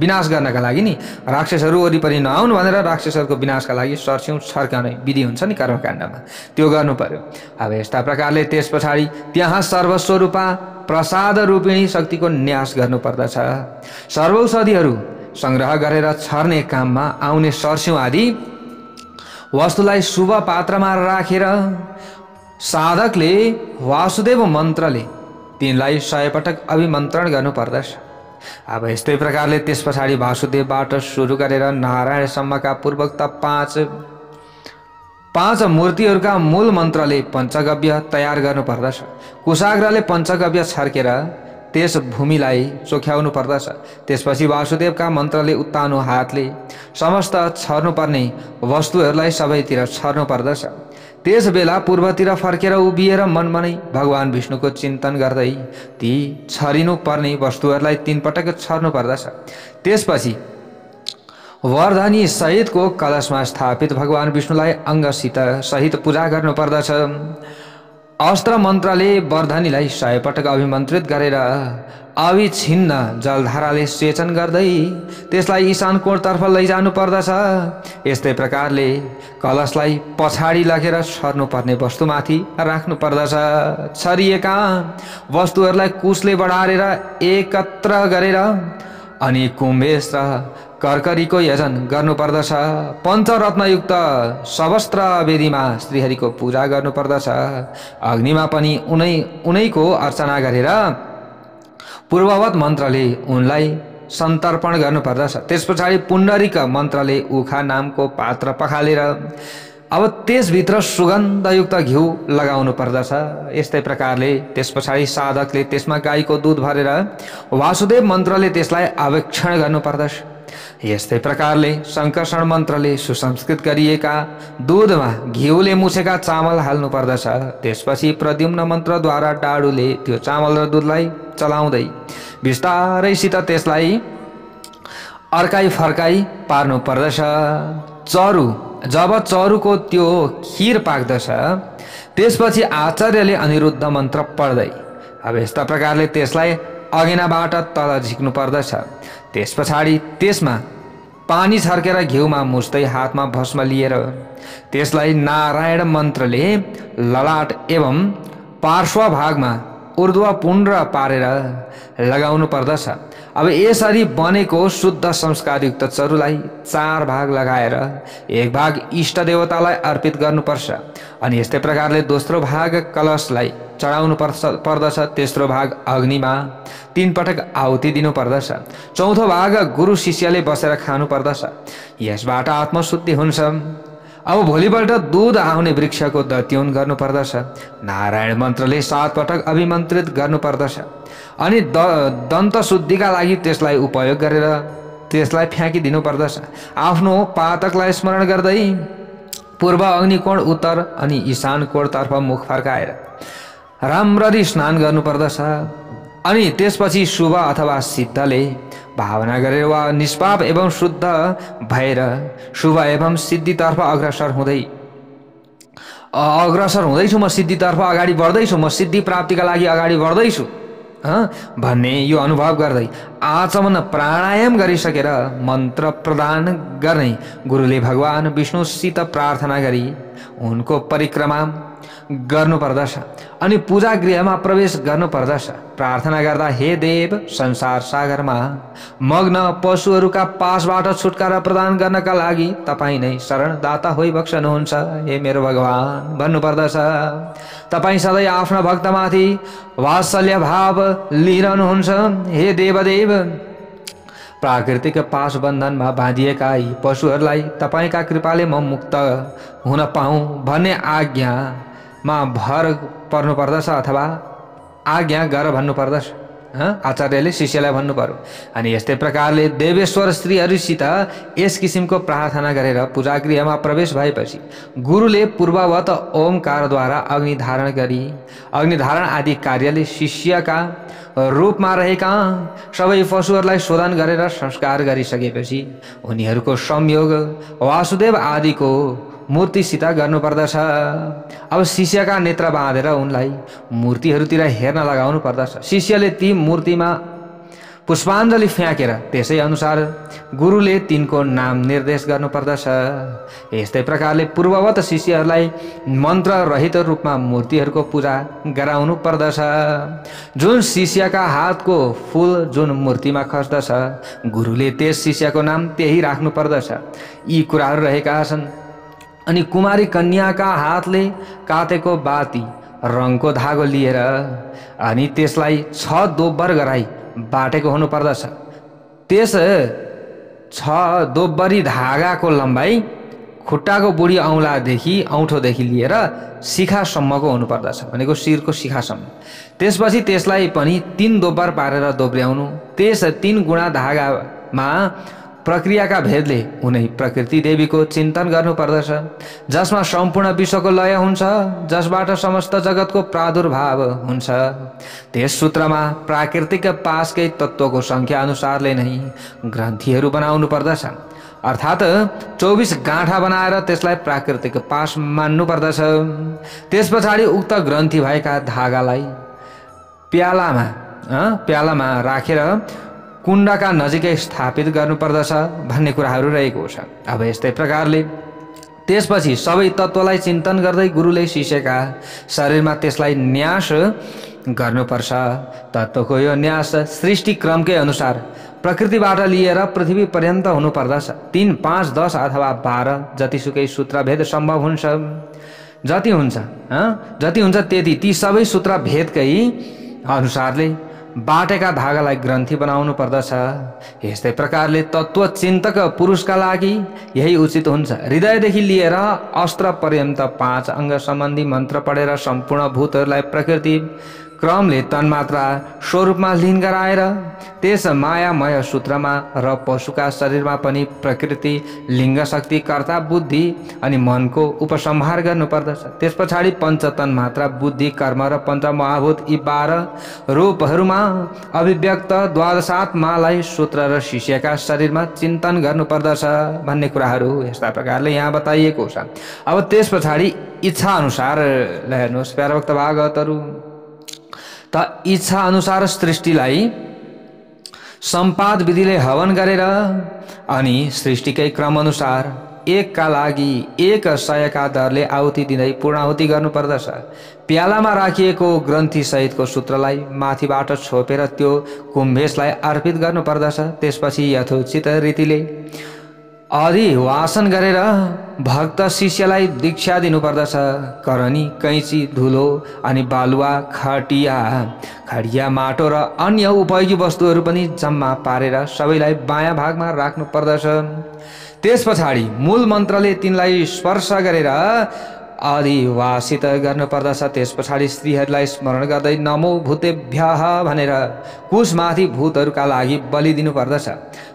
विनाश गर्नका लागि नि, राक्षसहरू वरिपरि नआउनु भनेर राक्षसहरूको विनाशका लागि सर्छौँ छर्काउने विधि हुन्छ नि कर्मकाण्डमा, त्यो गर्नु पर्यो। अब यस्ता प्रकारले त्यस पछाडि त्यहाँ सर्वस्वरूपा प्रसाद रूपिणी शक्तिको न्यास गर्नुपर्दछ। सर्वौषधिहरू संग्रह गरेर छर्ने काममा आउने सर्स्यौं आदि वस्तुलाई शुभ पात्रमा राखेर साधकले वासुदेव मन्त्रले तिनलाई 100 पटक अभिमन्त्रण गर्नुपर्दछ। अब यस्तै प्रकारले त्यस पछाडि वासुदेवबाट सुरु गरेर नारायणसम्मका पूर्वोक्त पाँच मूर्तिहरूका मूल मन्त्रले पञ्चगव्य तयार गर्नुपर्दछ। कुशाग्रले पञ्चगव्य छर्केर त्यस भूमिलाई चोख्याउनु पर्दछ। त्यसपछि वासुदेवका मन्त्रले उत्तानो हातले समस्त छर्नुपर्ने वस्तुहरूलाई सबैतिर छर्नु पर्दछ। त्यस बेला पूर्वतिर फर्केर उभिएर मनमनै भगवान् विष्णुको चिन्तन गर्दै ती छरिनु पर्ने वस्तुहरूलाई 3 पटक छर्नु पर्दछ। त्यसपछि वरदानी सहितको कलशमा स्थापित भगवान् विष्णुलाई अङ्गसित सहित पूजा गर्नुपर्दछ। अस्त्र मन्त्रले वर्धनीलाई 100 पटक अभिमन्त्रित गरेर अविछिन्न जलधाराले सेचन गर्दै त्यसलाई ईशान कोणतर्फ लैजानु पर्दछ। यस्तै प्रकारले कलशलाई पछाडि लगेर छर्नुपर्ने वस्तुमाथि राख्नु पर्दछ। छरिएका वस्तुहरूलाई कुशले बढारेर एकत्र गरेर अनि कुम्भेश र कर्करीको यजन गर्नुपर्दछ। पञ्चरत्नयुक्त सबस्त्र वेदीमा श्रीहरिको पूजा गर्नुपर्दछ। अग्निमा पनि उनैको अर्चना गरेर पूर्ववत मन्त्रले उनलाई सन्तर्पण गर्नुपर्दछ। त्यस पछाडि पुण्डरीक मन्त्रले उखा नामको पात्र पखालेर अब त्यसभित्र सुगन्धयुक्त घिउ लगाउनु पर्दछ। यस्तै प्रकारले त्यस पछाडि साधकले त्यसमा गाईको दुध भरेर वासुदेव मन्त्रले त्यसलाई आवेक्षण गर्नुपर्दछ। यस्तै प्रकारले शङ्कर्षण मन्त्रले सुसंस्कृत गरिएका दुधमा घिउले मुछेका चामल हाल्नु पर्दछ। त्यसपछि प्रद्युम्न मन्त्रद्वारा डाडुले त्यो चामल र दुधलाई चलाउँदै बिस्तारैसित त्यसलाई अर्काई फर्काई पार्नु पर्दछ। जब चरुको त्यो खीर पाक्दछ त्यसपछि आचार्यले अनिरुद्ध मन्त्र पढ्दै अब यस्ता प्रकारले त्यसलाई अगेनाबाट तल झिक्नु पर्दछ। त्यस पछाडि त्यसमा पानी छर्केर घिउमा मुछ्दै हातमा भस्म लिएर त्यसलाई नारायण मन्त्रले ललाट एवं पार्श्व भागमा ऊर्ध्वपुण्ड पारेर लगाउनु पर्दछ। अब यसरी बनेको शुद्ध संस्कारयुक्त चरुलाई 4 भाग लगाएर 1 भाग इष्ट देवतालाई अर्पित गर्नुपर्छ। अनि यस्तै प्रकारले दोस्रो भाग कलशलाई चढाउनु पर्दछ। तेस्रो भाग अग्निमा 3 पटक आहुति दिनु पर्दछ। चौथो भाग गुरु शिष्यले बसेर खानु पर्दछ। यसबाट आत्मशुद्धि हुन्छ। अब भोलिपल्ट दूध आउने वृक्षको दत्युन गर्नु पर्दछ। नारायण मन्त्रले 7 पटक अभिमन्त्रित गर्नु पर्दछ। अनि दन्त शुद्धिका लागि त्यसलाई उपयोग गरेर त्यसलाई फ्याँकिदिनु पर्दछ। आफ्नो पातकलाई स्मरण गर्दै पूर्व अग्निकोण, उत्तर अनि ईशान कोणतर्फ मुख फर्काएर राम्ररी स्नान गर्नु पर्दछ। अनि त्यसपछि शुभ अथवा सिद्धले भावना गरेर वा निष्पाप एवं शुद्ध भएर शुभ एवं सिद्धितर्फ अग्रसर हुँदैछु, म सिद्धितर्फ अगाडि बढ्दैछु, म सिद्धि प्राप्तिका लागि अगाडि बढ्दैछु भन्ने यो अनुभव गर्दै आचमन प्राणायाम गरिसकेर मन्त्र प्रदान गर्ने गुरुले भगवान विष्णुसित प्रार्थना गरी उनको परिक्रमा गर्नुपर्दछ अनि पूजा गृहमा प्रवेश गर्नुपर्दछ। प्रार्थना गर्दा हे देव, संसार सागरमा मग्न पशुहरूका पासबाट छुटकारा प्रदान गर्नका लागि तपाईँ नै शरणदाता होइ बक्सनुहुन्छ हे मेरो भगवान भन्नुपर्दछ। तपाईँ सधैँ आफ्ना भक्तमाथि वात्सल्य भाव लिइरहनुहुन्छ हे देवदेव। प्राकृतिक पास बन्धनमा बाँधिएका यी पशुहरूलाई तपाईँका कृपाले म मुक्त हुन पाऊँ भन्ने आज्ञामा भर पर्नुपर्दछ अथवा आज्ञा गर भन्नुपर्दछ। आचार्यले शिष्यलाई भन्नु पर्यो। अनि यस्तै प्रकारले देवेश्वर स्त्रीहरूसित यस किसिमको प्रार्थना गरेर पूजागृहमा प्रवेश भएपछि गुरुले पूर्ववत ओमकारद्वारा अग्निधारण आदि कार्यले शिष्यका रूपमा रहेका सबै पशुहरूलाई शोधन गरेर संस्कार गरिसकेपछि उनीहरूको संयोग वासुदेव आदिको मूर्तिसित गर्नुपर्दछ। अब शिष्यका नेत्र बाँधेर उनलाई मूर्तिहरूतिर हेर्न लगाउनु पर्दछ। शिष्यले ती मूर्तिमा पुष्पाञ्जली फ्याँकेर त्यसै अनुसार गुरुले तिनको नाम निर्देश गर्नुपर्दछ। यस्तै प्रकारले पूर्ववत शिष्यहरूलाई मन्त्र रहित रूपमा मूर्तिहरूको पूजा गराउनु पर्दछ। जुन शिष्यका हातको फूल जुन मूर्तिमा खस्दछ गुरुले त्यस शिष्यको नाम त्यही राख्नु पर्दछ। यी कुराहरू रहेका छन्। अनि कुमारी कन्याका हातले काटेको बाती रङको धागो लिएर अनि त्यसलाई 6 दोब्बर गराई बाटेको हुनु पर्दछ। त्यस 6 दोब्बरी धागाको लम्बाइ खुट्टाको बुढी औँठोदेखि लिएर शिखासम्मको हुनुपर्दछ, भनेको शिरको शिखासम्म। त्यसपछि त्यसलाई पनि 3 दोब्बर पारेर दोब्र्याउनु। त्यस 3 गुणा धागामा प्रक्रियाका भेदले उनै प्रकृति देवीको चिन्तन गर्नुपर्दछ, जसमा सम्पूर्ण विश्वको लय हुन्छ, जसबाट समस्त जगतको प्रादुर्भाव हुन्छ। त्यस सूत्रमा प्राकृतिक पासकै तत्त्वको संख्या अनुसारले नै ग्रन्थीहरू बनाउनु पर्दछ। अर्थात् 24 गाँठा बनाएर त्यसलाई प्राकृतिक पास मान्नु पर्दछ। त्यस पछाडि उक्त ग्रन्थी भएका धागालाई प्यालामा राखेर कुण्डका नजिकै स्थापित गर्नुपर्दछ भन्ने कुराहरू रहेको छ। अब यस्तै प्रकारले त्यसपछि सबै तत्त्वलाई चिन्तन गर्दै गुरुले शिष्यका शरीरमा त्यसलाई न्यास गर्नुपर्छ। तत्त्वको यो न्यास सृष्टि क्रमकै अनुसार प्रकृतिबाट लिएर पृथ्वी पर्यन्त हुनुपर्दछ। 3, 5, 10 अथवा 12 जतिसुकै सूत्रभेद सम्भव हुन्छ। जति हुन्छ त्यति ती सबै सूत्रभेदकै अनुसारले बाटेका धागालाई ग्रन्थी बनाउनु पर्दछ। यस्तै प्रकारले तत्त्व चिन्तक पुरुषका लागि यही उचित हुन्छ। हृदयदेखि लिएर अस्त्र पर्यन्त 5 अङ्ग सम्बन्धी मन्त्र पढेर सम्पूर्ण भूतहरूलाई प्रकृति क्रमले तन्मात्रा स्वरूपमा लीन गराएर त्यस मायामय सूत्रमा र पशुका शरीरमा पनि प्रकृति लिङ्ग शक्ति कर्ता बुद्धि अनि मनको उपसंहार गर्नुपर्दछ। त्यस पछाडि पञ्चतन मात्रा बुद्धि कर्म र पञ्चमहाभूत यी 12 रूपहरूमा अभिव्यक्त 12 सूत्र र शिष्यका शरीरमा चिन्तन गर्नुपर्दछ भन्ने कुराहरू यस्ता प्रकारले यहाँ बताइएको छ। अब त्यस पछाडि इच्छा अनुसार हेर्नुहोस् प्यारा भक्त भागवतहरू, त इच्छा अनुसार सृष्टिलाई सम्पाद विधिले हवन गरेर अनि सृष्टिकै क्रम अनुसार एकका लागि 100 का दरले आहुति दिँदै पूर्णाहुति गर्नुपर्दछ। प्यालामा राखिएको ग्रन्थी सहितको सूत्रलाई माथिबाट छोपेर त्यो कुम्भेशलाई अर्पित गर्नुपर्दछ। त्यसपछि यथोचित रीतिले अधिवासन गरेर भक्त शिष्यलाई दीक्षा दिनुपर्दछ। करनी, कैँची, धुलो अनि बालुवा, खडिया माटो र अन्य उपयोगी वस्तुहरू पनि जम्मा पारेर सबैलाई बायाँ भागमा राख्नुपर्दछ। त्यस पछाडि मूल मन्त्रले तिनलाई स्पर्श गरेर अधिवासित गर्नुपर्दछ। त्यस पछाडि स्त्रीहरूलाई स्मरण गर्दै नमो भूतेभ्यः भनेर कुशमाथि भूतहरूका लागि बलि दिनुपर्दछ।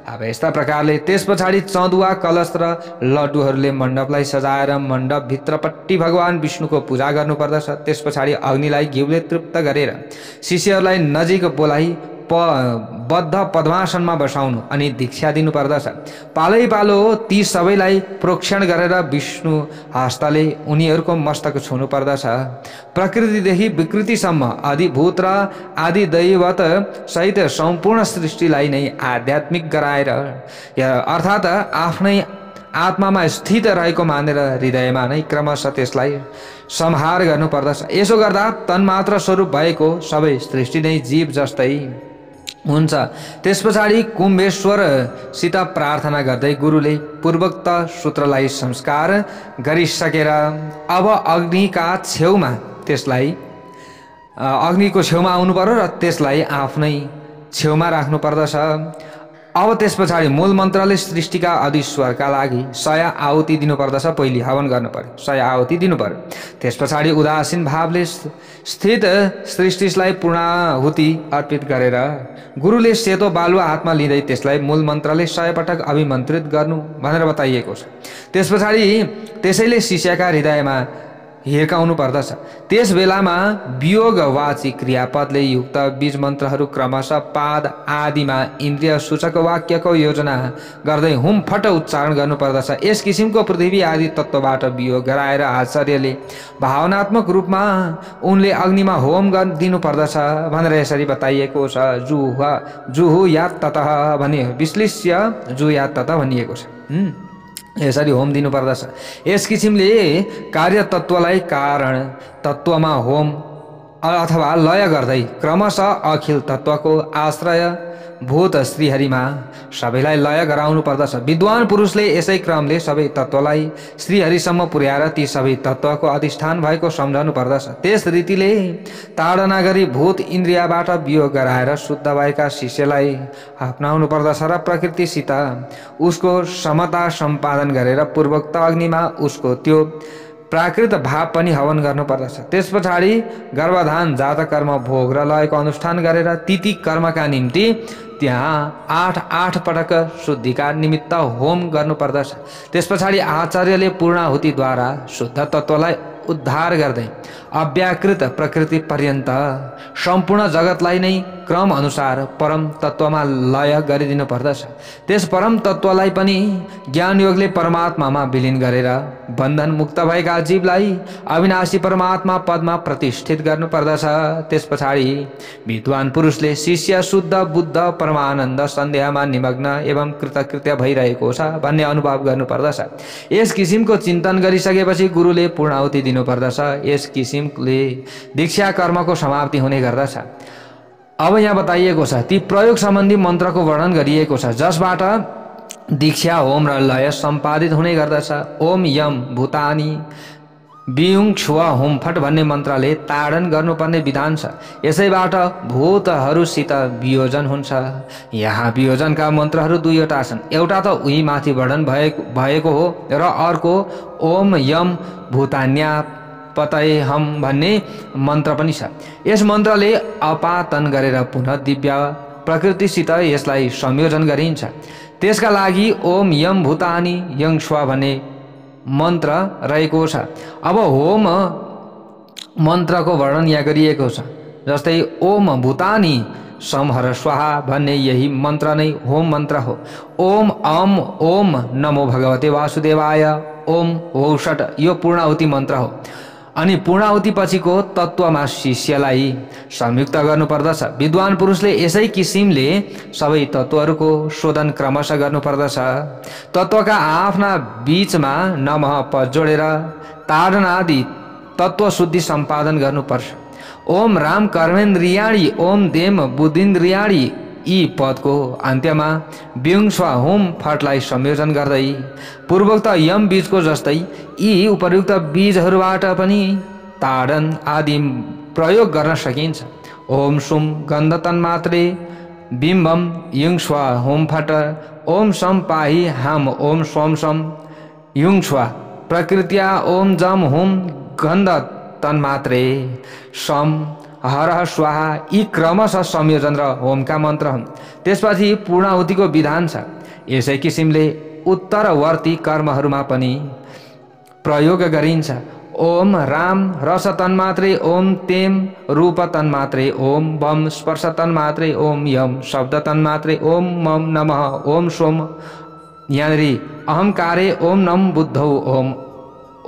अब यस्ता प्रकारले त्यस पछाडि चँदुवा कलश र लड्डुहरूले मण्डपलाई सजाएर मण्डपभित्रपट्टि भगवान विष्णुको पूजा गर्नुपर्दछ। त्यस पछाडि अग्निलाई घिउले तृप्त गरेर शिष्यहरूलाई नजिक बोलाइ बद्ध पद्मासनमा बसाउनु अनि दीक्षा दिनुपर्दछ। पालै पालो ती सबैलाई प्रोक्षण गरेर विष्णु हस्तले उनीहरूको मस्तक छुनु पर्दछ। प्रकृतिदेखि विकृतिसम्म अधिभूत र आदि दैवत सहित सम्पूर्ण सृष्टिलाई नै आध्यात्मिक गराएर अर्थात् आफ्नै आत्मामा स्थित रहेको मानेर हृदयमा नै क्रमशः त्यसलाई संहार गर्नुपर्दछ। यसो गर्दा तन्मात्र स्वरूप भएको सबै सृष्टि नै जीव जस्तै हुन्छ। त्यस पछाडि कुम्भेश्वरसित प्रार्थना गर्दै गुरुले पूर्वोक्त सूत्रलाई संस्कार गरिसकेर अब अग्निका छेउमा त्यसलाई अग्निको छेउमा आउनु पर्यो र त्यसलाई आफ्नै छेउमा राख्नु पर्दछ। अब त्यस पछाडि मूल मन्त्रले सृष्टिका अधीश्वरका लागि 100 आहुति दिनुपर्दछ। पहिले हवन गर्नु पर्यो, 100 आहुति दिनु पर्यो। त्यस पछाडि उदासीन भावले स्थित सृष्टिलाई पूर्णाहुति अर्पित गरेर गुरुले सेतो बालुवा हातमा लिँदै त्यसलाई मूल मन्त्रले 100 पटक अभिमन्त्रित गर्नु भनेर बताइएको छ। त्यस पछाडि त्यसैले शिष्यका हृदयमा हिर्काउनु पर्दछ। त्यस बेलामा वियोगवाची क्रियापदले युक्त बीज मन्त्रहरू क्रमशः पाद आदिमा इन्द्रिय सूचक वाक्यको योजना गर्दै हुम फट उच्चारण गर्नुपर्दछ। यस किसिमको पृथ्वी आदि तत्त्वबाट वियोग गराएर आचार्यले भावनात्मक रूपमा उनले अग्निमा होम दिनुपर्दछ भनेर यसरी बताइएको छ। जुहु यात ततः भने विश्लिष्य जु यात ततः भनिएको छ। यसरी होम दिनुपर्दछ। यस किसिमले कार्य तत्त्वलाई कारण तत्त्वमा होम अथवा लय गर्दै क्रमशः अखिल तत्त्वको आश्रय भूत श्रीहरिमा सबैलाई लय गराउनु पर्दछ। विद्वान पुरुषले यसै क्रमले सबै तत्त्वलाई श्रीहरिसम्म पुर्याएर ती सबै तत्त्वको अधिष्ठान भएको सम्झनु पर्दछ। त्यस रीतिले ताडना गरी भूत इन्द्रियबाट वियोग गराएर शुद्ध भएका शिष्यलाई अपनाउनु पर्दछ र प्रकृतिसित उसको समता सम्पादन गरेर पूर्वोक्त अग्निमा उसको त्यो प्राकृत भाव पनि हवन गर्नुपर्दछ। त्यस पछाडि गर्भधान जातकर्म भोग र लयको अनुष्ठान गरेर तिथि कर्मका निम्ति त्यहाँ 8 पटक शुद्धिका निमित्त होम गर्नुपर्दछ। त्यस पछाडि आचार्यले पूर्णाहुतिद्वारा शुद्ध तत्त्वलाई उद्धार गर्दै अव्याकृत प्रकृति पर्यन्त सम्पूर्ण जगतलाई नै क्रम अनुसार परम तत्त्वमा लय गरिदिनु पर्दछ। त्यस परम तत्त्वलाई पनि ज्ञानयोगले परमात्मामा विलिन गरेर बन्धन मुक्त भएका जीवलाई अविनाशी परमात्मा पदमा प्रतिष्ठित गर्नुपर्दछ। त्यस पछाडि विद्वान पुरुषले शिष्य शुद्ध बुद्ध परमानन्द सन्देहमा निमग्न एवं कृतकृत्य भइरहेको छ भन्ने अनुभव गर्नुपर्दछ। यस किसिमको चिन्तन गरिसकेपछि गुरुले पूर्णाहुति दिनुपर्दछ। यस किसिमले दीक्षा कर्मको समाप्ति हुने गर्दछ। अब यहाँ बताइएको छ ती प्रयोग सम्बन्धी मन्त्रको वर्णन गरिएको छ जसबाट दीक्षा होम र लय सम्पादित हुने गर्दछ। ओम यम भूतानि बियुङ छुवा होम फट भन्ने मन्त्रले ताडन गर्नुपर्ने विधान छ। यसैबाट भूतहरूसित वियोजन हुन्छ। यहाँ वियोजनका मन्त्रहरू दुईवटा छन्। एउटा त उही माथि वर्णन भएको हो र अर्को ओम यम भूतान्या पतये हम भन्ने मन्त्र पनि छ। यस मन्त्रले अपातन गरेर पुनः दिव्य प्रकृतिसित यसलाई संयोजन गरिन्छ। त्यसका लागि ओम यम भूतानि यङ स्वा भन्ने मन्त्र रहेको छ। अब होम मन्त्रको वर्णन यहाँ गरिएको छ। जस्तै ओम भूतानि समहर स्वाहा भन्ने यही मन्त्र नै होम मन्त्र हो। ओम अम ओम नमो भगवते वासुदेवाय ओम वौषट यो पूर्णाहुति मन्त्र हो। अनि पूर्णाहुति पछिको तत्त्वमा शिष्यलाई संयुक्त गर्नुपर्दछ। विद्वान पुरुषले यसै किसिमले सबै तत्त्वहरूको शोधन क्रमशः गर्नुपर्दछ। तत्त्वका आफ्ना बीचमा नमः पद जोडेर ताडनादि तत्त्व शुद्धि सम्पादन गर्नुपर्छ। ओम राम कर्मेन्द्रियाणि ओम देम बुद्धिन्द्रियाणि यी पदको अन्त्यमा बियुङ स्वा होम फटलाई संयोजन गर्दै पूर्वोक्त यम बीजको जस्तै यी उपयुक्त बीजहरूबाट पनि ताडन आदि प्रयोग गर्न सकिन्छ। ओम सुम गन्ध तन्मात्रे बिम्बम युङ स्वा होम फट ओम सम पाहि हाम ओम सोम सम युङ स्वा प्रकृत्या ओम जम होम गन्ध तन्मात्रे सम हरह स्वाहा यी क्रमशः संयोजन र होमका मन्त्र हुन्। त्यसपछि पूर्णाहुतिको विधान छ। यसै किसिमले उत्तरवर्ती कर्महरूमा पनि प्रयोग गरिन्छ। ओम राम रस तन्मात्रे ओम तेम रूप तन्मात्रे ओम बम स्पर्श तन्मात्रे ओम यम शब्द तन्मात्रे ओम मम नमः ओम सोम यहाँनिर अहंकारे ओम नम बुद्धौ ओम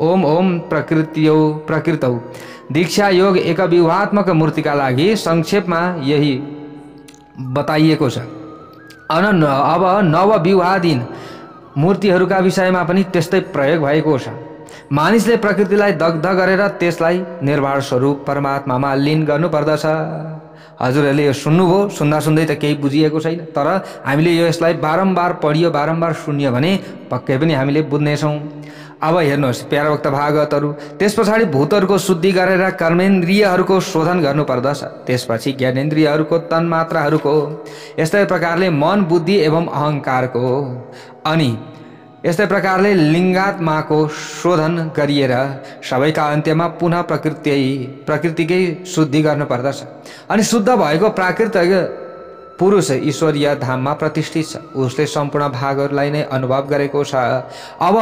ओम ओम प्रकृतौ। दीक्षा योग एक व्यूहात्मक मूर्तिका लागि संक्षेपमा यही बताइएको छ। अब नवव्यूहाधीन मूर्तिहरूका विषयमा पनि त्यस्तै प्रयोग भएको छ। मानिसले प्रकृतिलाई दग्ध गरेर त्यसलाई निर्वाण स्वरूप परमात्मामा लीन गर्नुपर्दछ। हजुरहरूले यो सुन्नुभयो, सुन्दा सुन्दै त केही बुझिएको छैन, तर हामीले यसलाई बारम्बार पढियो, बारम्बार सुनियो भने पक्कै पनि हामीले बुझ्नेछौँ। अब हेर्नुहोस् प्यारा भक्त भागवतहरू, त्यस पछाडि भूतहरूको शुद्धि गरेर कर्मेन्द्रियहरूको शोधन गर्नुपर्दछ। त्यसपछि ज्ञानेन्द्रियहरूको तन्मात्राहरूको, यस्तै प्रकारले मन बुद्धि एवं अहङ्कारको, अनि यस्तै प्रकारले लिङ्गात्माको शोधन गरिएर सबैका अन्त्यमा पुनः प्रकृतिकै शुद्धि गर्नुपर्दछ। अनि शुद्ध भएको प्राकृतिक पुरुष ईश्वरीय धाममा प्रतिष्ठित छ। उसले सम्पूर्ण भागहरूलाई नै अनुभव गरेको छ। अब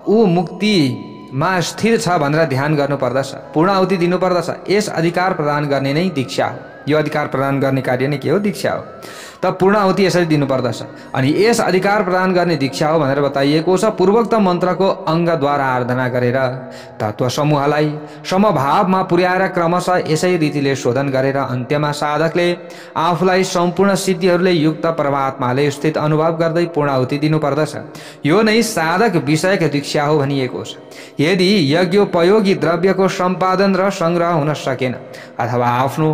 ऊ मुक्तिमा स्थिर छ भनेर ध्यान गर्नुपर्दछ, पूर्णाहुति दिनुपर्दछ। यस अधिकार प्रदान गर्ने नै दीक्षा हो। यो अधिकार प्रदान गर्ने कार्य नै के हो? दीक्षा हो। त पूर्णाहुति यसरी दिनुपर्दछ। अनि यस अधिकार प्रदान गर्ने दीक्षा हो भनेर बताइएको छ। पूर्वोक्त मन्त्रको अङ्गद्वारा आराधना गरेर तत्त्व समूहलाई समभावमा पुर्याएर क्रमशः यसै रीतिले शोधन गरेर अन्त्यमा साधकले आफूलाई सम्पूर्ण सिद्धिहरूले युक्त परमात्माले स्थित अनुभव गर्दै पूर्णाहुति दिनुपर्दछ। यो नै साधक विषयक दीक्षा हो भनिएको छ। यदि यज्ञोपयोगी द्रव्यको सम्पादन र सङ्ग्रह हुन सकेन अथवा आफ्नो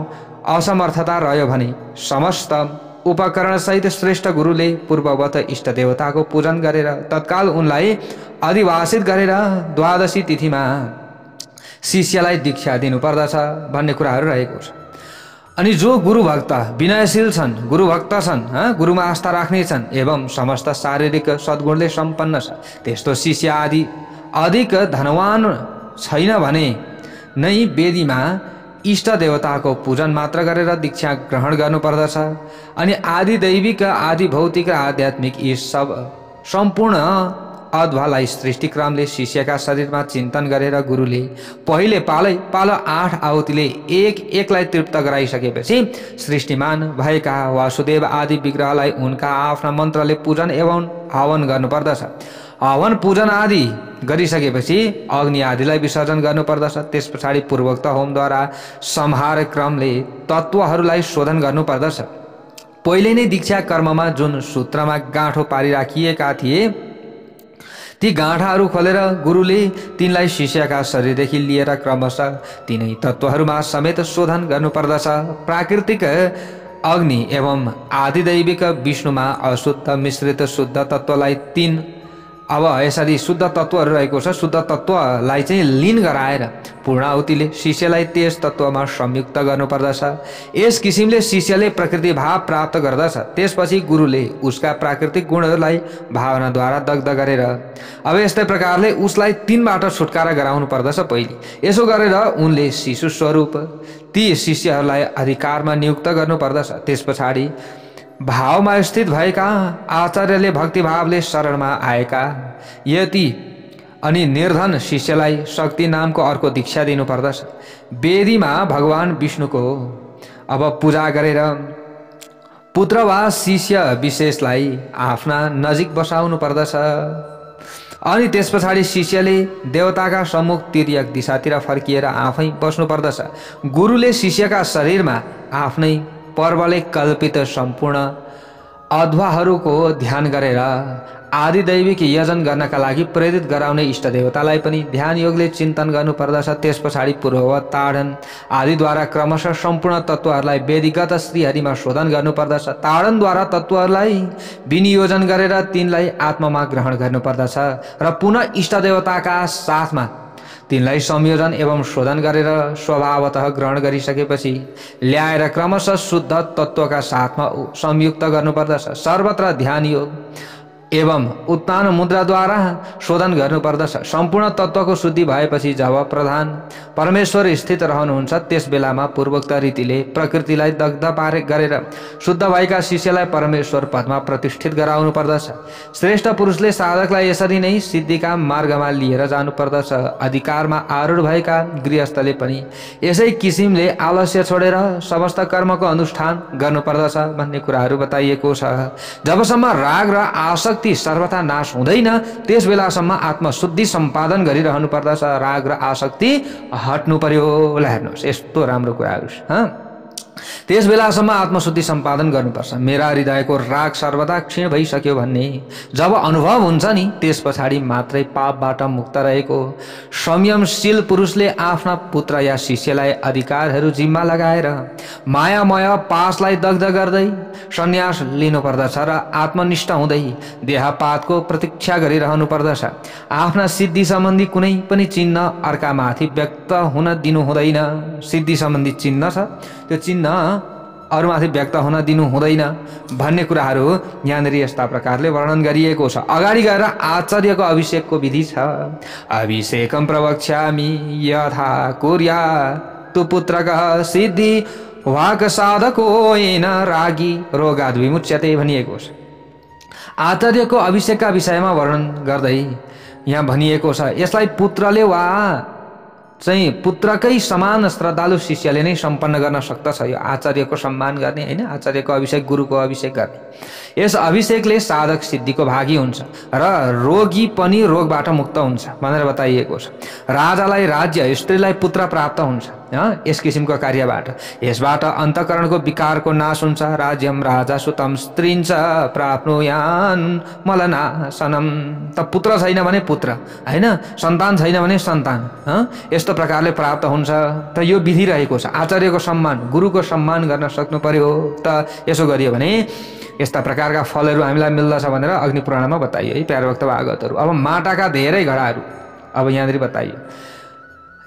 असमर्थता रह्यो भने समस्त उपकरण सहित श्रेष्ठ गुरुले पूर्ववत इष्ट देवताको पूजन गरेर तत्काल उनलाई अधिवासित गरेर द्वादशी तिथिमा शिष्यलाई दीक्षा दिनुपर्दछ भन्ने कुराहरू रहेको छ। अनि जो गुरुभक्त विनयशील छन्, गुरुभक्त छन्, गुरुमा आस्था राख्ने छन् एवं समस्त शारीरिक सद्गुणले सम्पन्न छ, त्यस्तो शिष्य आदि अधिक धनवान छैन भने नै वेदीमा इष्ट देवताको पूजन मात्र गरेर दीक्षा ग्रहण गर्नुपर्दछ। अनि आदि दैविक, आदि भौतिक र आध्यात्मिक यी सब सम्पूर्ण अध्वालाई सृष्टिक्रमले शिष्यका शरीरमा चिन्तन गरेर गुरुले पहिले पालो 8 आहुतिले एकलाई तृप्त गराइसकेपछि सृष्टिमान भएका वासुदेव आदि विग्रहलाई उनका आफ्ना मन्त्रले पूजन एवं हवन गर्नुपर्दछ। हवन पूजन आदि गरिसकेपछि अग्नि आदिलाई विसर्जन गर्नुपर्दछ। त्यस पछाडि पूर्वोक्त होमद्वारा संहार क्रमले तत्त्वहरूलाई शोधन गर्नुपर्दछ। पहिले नै दीक्षा कर्ममा जुन सूत्रमा गाँठो पारिराखिएका थिए ती गाँठाहरू खोलेर गुरुले तिनलाई शिष्यका शरीरदेखि लिएर क्रमशः तिनै तत्त्वहरूमा समेत शोधन गर्नुपर्दछ। प्राकृतिक अग्नि एवं आदिदैविक विष्णुमा अशुद्ध मिश्रित शुद्ध तत्त्वलाई 3 अब यसरी शुद्ध तत्त्वहरू रहेको छ। शुद्ध तत्त्वलाई चाहिँ लीन गराएर पूर्णाहुतिले शिष्यलाई त्यस तत्त्वमा संयुक्त गर्नुपर्दछ। यस किसिमले शिष्यले प्रकृति भाव प्राप्त गर्दछ। त्यसपछि गुरुले उसका प्राकृतिक गुणहरूलाई भावनाद्वारा दग्ध गरेर अब यस्तै प्रकारले उसलाई 3बाट छुटकारा गराउनु पर्दछ। पहिले यसो गरेर उनले शिशु स्वरूप ती शिष्यहरूलाई अधिकारमा नियुक्त गर्नुपर्दछ। त्यस पछाडि भावमा स्थित भएका आचार्यले भक्तिभावले शरणमा आएका यति अनि निर्धन शिष्यलाई शक्ति नामको अर्को दीक्षा दिनुपर्दछ। वेदीमा भगवान विष्णुको अब पूजा गरेर पुत्र वा शिष्य विशेषलाई आफ्ना नजिक बसाउनु पर्दछ। अनि त्यस पछाडि शिष्यले देवताका सम्मुख तिर्यक दिशातिर फर्किएर आफै बस्नु पर्दछ। गुरुले शिष्यका शरीरमा आफ्नै पर्वले कल्पित सम्पूर्ण अध्वाहरूको ध्यान गरेर आदि दैविक यजन गर्नका लागि प्रेरित गराउने इष्ट देवतालाई पनि ध्यान योगले चिन्तन गर्नुपर्दछ। त्यस पछाडि पूर्ववत ताडन आदिद्वारा क्रमशः सम्पूर्ण तत्त्वहरूलाई वेदिगत श्रीहरिमा शोधन गर्नुपर्दछ। ताडनद्वारा तत्त्वहरूलाई विनियोजन गरेर तिनलाई आत्मामा ग्रहण गर्नुपर्दछ र पुनः इष्ट देवताका साथमा तिनलाई संयोजन एवं शोधन गरेर स्वभावतः ग्रहण गरिसकेपछि ल्याएर क्रमशः शुद्ध तत्त्वका साथमा संयुक्त गर्नुपर्दछ। सर्वत्र ध्यान योग एवं उत्तान मुद्राद्वारा शोधन गर्नुपर्दछ। सम्पूर्ण तत्त्वको शुद्धि भएपछि जब प्रधान परमेश्वर स्थित रहनुहुन्छ त्यस बेलामा पूर्वोक्त रीतिले प्रकृतिलाई दग्ध गरेर शुद्ध भएका शिष्यलाई परमेश्वर पदमा प्रतिष्ठित गराउनु पर्दछ। श्रेष्ठ पुरुषले साधकलाई यसरी नै सिद्धिका मार्गमा लिएर जानुपर्दछ। अधिकारमा आरूढ भएका गृहस्थले पनि यसै किसिमले आलस्य छोडेर समस्त कर्मको अनुष्ठान गर्नुपर्दछ भन्ने कुराहरू बताइएको छ। जबसम्म राग र आसक्ति सर्वथा नाश हुँदैन त्यस बेलासम्म आत्मशुद्धि सम्पादन गरिरहनु पर्दछ। राग र आसक्ति हट्नु पर्यो। ल हेर्नुहोस् यस्तो राम्रो कुराहरू छ। त्यस बेलासम्म आत्मशुद्धि सम्पादन गर्नुपर्छ। मेरा हृदयको राग सर्वदा क्षीण भइसक्यो भन्ने जब अनुभव हुन्छ नि त्यस पछाडि मात्रै पापबाट मुक्त रहेको संयमशील पुरुषले आफ्ना पुत्र या शिष्यलाई अधिकारहरू जिम्मा लगाएर मायामय पासलाई दग्ध गर्दै सन्यास लिनुपर्दछ र आत्मनिष्ठ हुँदै देहपातको प्रतीक्षा गरिरहनु पर्दछ। आफ्ना सिद्धि सम्बन्धी कुनै पनि चिन्ह अर्कामाथि व्यक्त हुन दिनु हुँदैन। सिद्धि सम्बन्धी चिन्ह छ त्यो चिन्ह अरूमाथि व्यक्त हुन दिनु हुँदैन भन्ने कुराहरू यहाँनिर यस्ता प्रकारले वर्णन गरिएको छ। अगाडि गएर आचार्यको अभिषेकको विधि छ। अभिषेकम प्रवक्ष्यामि यथा कुर्यात् पुत्रकः सिद्धि वाक साधकोन रागी रोगाद् विमुच्यते भनिएको छ। आचार्यको अभिषेकका विषयमा वर्णन गर्दै यहाँ भनिएको छ यसलाई पुत्रले वा चाहिँ पुत्रकै समान श्रद्धालु शिष्यले नै सम्पन्न गर्न सक्दछ। यो आचार्यको सम्मान गर्ने हैन, आचार्यको अभिषेक गुरुको अभिषेक गर्ने। यस अभिषेकले साधक सिद्धिको भागी हुन्छ र रोगी पनि रोगबाट मुक्त हुन्छ भनेर बताइएको छ। राजालाई राज्य, स्त्रीलाई पुत्र प्राप्त हुन्छ यस किसिमको कार्यबाट। यसबाट अन्तःकरणको विकारको नाश हुन्छ। राज्यम राजा सुतम स्त्रीञ्च प्राप्नुयान् मलनाशनम। त पुत्र छैन भने पुत्र हैन, सन्तान छैन भने सन्तान यस्तो प्रकारले प्राप्त हुन्छ। त यो विधि रहेको छ। आचार्यको सम्मान, गुरुको सम्मान गर्न सक्नु पर्यो। त यसो गरियो भने यस्ता प्रकारका फलहरू हामीलाई मिल्दछ भनेर अग्नि पुराणमा बताइयो है प्यारे भक्त भागवतहरू। अब माटाका धेरै घडाहरू अब यहाँनिर बताइयो।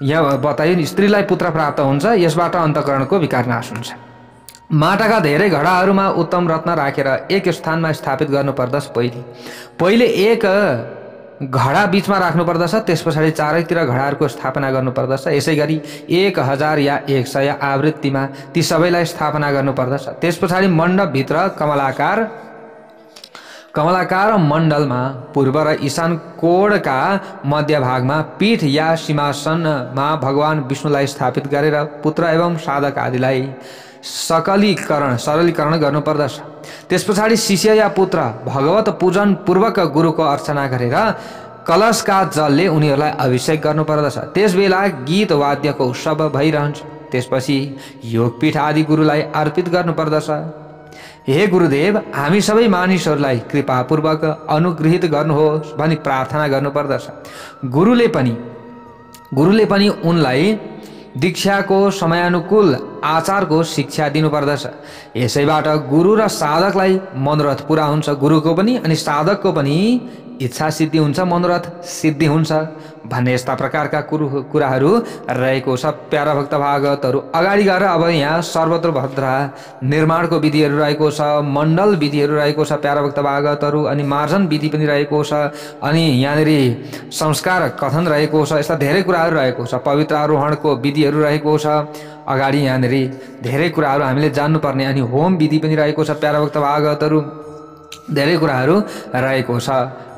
यहाँ बताइयो नि स्त्रीलाई पुत्र प्राप्त हुन्छ, यसबाट अन्तःकरणको विकार नाश हुन्छ। माटाका धेरै घडाहरूमा उत्तम रत्न राखेर एक स्थानमा स्थापित गर्नुपर्दछ। पहिले एक घडा बीचमा राख्नु पर्दछ, त्यस पछाडि चारैतिर घडाहरूको स्थापना गर्नुपर्दछ। यसै गरी 1000 या 100 आवृत्तिमा ती सबैलाई स्थापना गर्नुपर्दछ। त्यस पछाडि मण्डपभित्र कमलाकार मण्डलमा पूर्व र ईशान कोणका मध्यभागमा पीठ या सिंहासनमा भगवान विष्णुलाई स्थापित गरेर पुत्र एवं साधक आदिलाई सरलीकरण गर्नुपर्दछ। त्यस पछाडि शिष्य या पुत्र भगवत पूजन पूर्वक गुरुको अर्चना गरेर कलशका जलले उनीहरूलाई अभिषेक गर्नुपर्दछ। त्यस बेला गीत वाद्यको उत्सव भइरहन्छ। त्यसपछि योगपीठ आदि गुरुलाई अर्पित गर्नुपर्दछ। हे गुरुदेव, हामी सबै मानिसहरूलाई कृपापूर्वक अनुग्रहित गर्नुहोस् भनी प्रार्थना गर्नुपर्दछ। गुरुले पनि उनलाई दीक्षाको समयानुकूल आचारको शिक्षा दिनुपर्दछ। यसैबाट गुरु र साधकलाई मनोरथ पुरा हुन्छ। गुरुको पनि अनि साधकको पनि इच्छा सिद्धि हुन्छ, मनोरथ सिद्धि हुन्छ भन्ने यस्ता प्रकारका कुराहरू रहेको छ। प्यारा भक्त भागवतहरू अगाडि गएर अब यहाँ सर्वत्र भद्रा निर्माणको विधिहरू रहेको छ, मण्डल विधिहरू रहेको छ प्यारा भक्त भागवतहरू, अनि मार्जन विधि पनि रहेको छ, अनि यहाँनिर संस्कार कथन रहेको छ। यस्ता धेरै कुराहरू रहेको छ। पवित्र आरोहणको विधिहरू रहेको छ। अगाडि यहाँनिर धेरै कुराहरू हामीले जान्नुपर्ने, अनि होम विधि पनि रहेको छ प्यारा भक्त भागवतहरू, धेरै कुराहरू रहेको छ।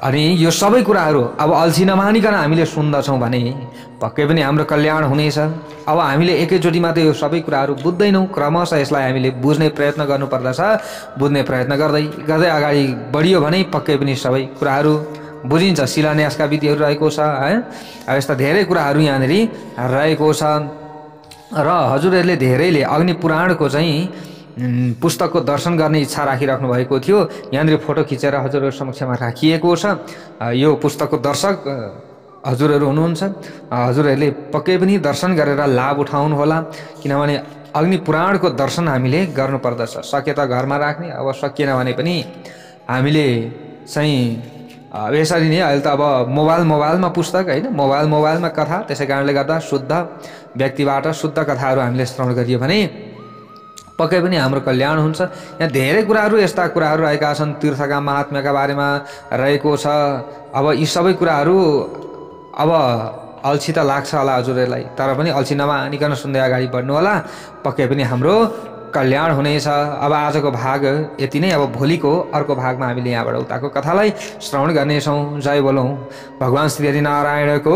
अनि यो सबै कुराहरू अब अल्छी नमानिकन हामीले सुन्दछौँ भने पक्कै पनि हाम्रो कल्याण हुनेछ। अब हामीले एकैचोटिमा त यो सबै कुराहरू बुझ्दैनौँ, क्रमशः यसलाई हामीले बुझ्ने प्रयत्न गर्नुपर्दछ। बुझ्ने प्रयत्न गर्दै गर्दै अगाडि बढियो भने पक्कै पनि सबै कुराहरू बुझिन्छ। शिलान्यासका विधिहरू रहेको छ है, यस्ता धेरै कुराहरू यहाँनिर रहेको छ। र हजुरहरूले धेरैले अग्नि पुराणको चाहिँ पुस्तकको दर्शन गर्ने इच्छा राखिराख्नु भएको थियो। यहाँनिर फोटो खिचेर हजुरहरू समक्षमा राखिएको छ। यो पुस्तकको दर्शक हजुरहरू हुनुहुन्छ, हजुरहरूले पक्कै पनि दर्शन गरेर लाभ उठाउनु होला, किनभने अग्नि पुराणको दर्शन हामीले गर्नुपर्दछ। सके त घरमा राख्ने, अब सकिएन भने पनि हामीले चाहिँ यसरी नै अहिले त अब मोबाइलमा पुस्तक होइन, मोबाइलमा कथा, त्यसै कारणले गर्दा शुद्ध व्यक्तिबाट शुद्ध कथाहरू हामीले श्रवण गरियो भने पक्कै पनि हाम्रो कल्याण हुन्छ। यहाँ धेरै कुराहरू यस्ता कुराहरू रहेका छन्, तीर्थका महात्म्यका बारेमा रहेको छ। अब यी सबै कुराहरू अब अल्छी त लाग्छ होला हजुरहरूलाई, तर पनि अल्छी नमानिकन सुन्दै अगाडि बढ्नु होला, पक्कै पनि हाम्रो कल्याण हुनेछ। अब आजको भाग यति नै। अब भोलिको अर्को भागमा हामीले यहाँबाट उताको कथालाई श्रवण गर्नेछौँ। जय बोलौँ भगवान् श्री हरि नारायणको।